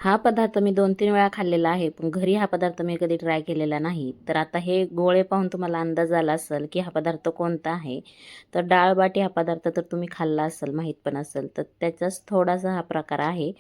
हा पदार्थ मी 2-3 वेळा खाल्लेला आहे, पण घरी हा पदार्थ मी कधी ट्राय केलेला नाही. तर आता हे गोळे पाहून तुम्हाला अंदाज आला असेल, की हा पदार्थ कोणता आहे. तर डाळ-बाटी हा पदार्थ तर तुम्ही खाल्ला असेल, माहीत पण असेल. तर त्याचाच थोडासा हा प्रकार आहे.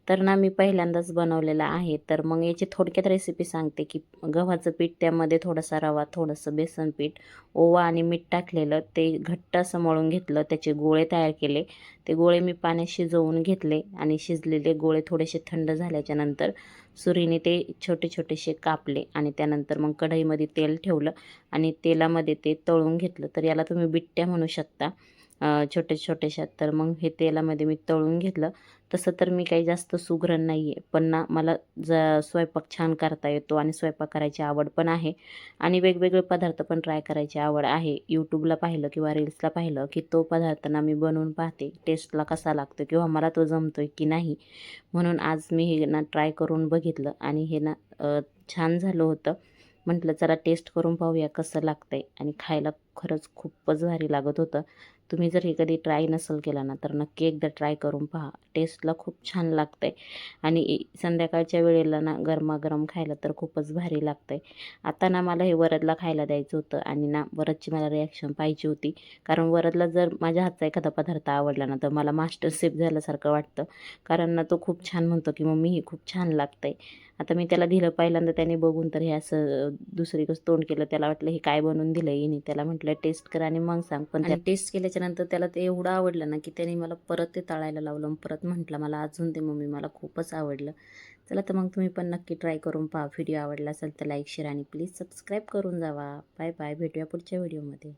तर ना मी पहिल्यांदाच बनवलेला आहे. तर मग याची थोडक्यात रेसिपी सांगते, की गव्हाचं पीठ, त्यामध्ये थोडासा रवा, थोडंसं बेसन पीठ, ओवा आणि मीठ टाकलेलं, ते घट्ट असं मळून घेतलं. त्याचे गोळे तयार केले. ते गोळे मी पाण्यात शिजवून घेतले आणि शिजलेले गोळे थोडेसे थंड झाल्याच्या नंतर सुरीने ते छोटे छोटेसे कापले आणि त्यानंतर मग कढईमध्ये तेल ठेवलं आणि तेलामध्ये ते तळून घेतलं. तर याला तुम्ही बिट्ट्या म्हणू शकता, छोटे छोट्याशा. तर मग हे तेलामध्ये मी तळून घेतलं. तसं तर मी काही जास्त सुगरण नाही आहे, पण ना मला स्वयंपाक छान करता येतो आणि स्वयंपाक करायची आवड पण आहे आणि वेगवेगळे पदार्थ पण ट्राय करायची आवड आहे. यूट्यूबला पाहिलं किंवा रील्सला पाहिलं, की तो पदार्थ ना मी बनवून पाहते, टेस्टला कसा लागतो किंवा मला तो जमतोय की नाही. म्हणून आज मी हे ना ट्राय करून बघितलं आणि हे ना छान झालं होतं. म्हटलं चला टेस्ट करून पाहूया कसं लागतंय, आणि खायला खरंच खूपच भारी लागत होतं. तुम्ही जर हे कधी ट्राय नसेल केला ना, तर नक्की एकदा ट्राय करून पहा. टेस्टला खूप छान लागतंय आणि संध्याकाळच्या वेळेला ना गरमागरम खायला तर खूपच भारी लागतंय. आता ना मला हे वरदला खायला द्यायचं होतं आणि ना वरदची मला रिॲक्शन पाहिजे होती. कारण वरदला जर माझ्या हातचा एखादा पदार्थ आवडला ना, तर मला मास्टर शेफ झाल्यासारखं वाटतं. कारण ना तो खूप छान म्हणतो, की मम्मी हे खूप छान लागतंय. आता मी त्याला दिलं, पहिल्यांदा त्याने बघून तर हे असं दुसरीकडे तोंड केलं. त्याला वाटलं हे काय बनवून दिलं हिने. त्याला म्हटलं टेस्ट कर आणि मग सांग. पण त्या टेस्ट केल्याच्या नंतर त्याला ते एवढं आवडलं ना, की त्याने मला परत ते तळायला लावलं. परत म्हटलं मला अजून ते मम्मी, मला खूपच आवडलं. चला तर मग तुम्ही पण नक्की ट्राय करून पहा. व्हिडिओ आवडला असेल तर लाईक, शेअर आणि प्लीज सबस्क्राईब करून जावा. Bye bye. भेटूया पुढच्या व्हिडिओमध्ये.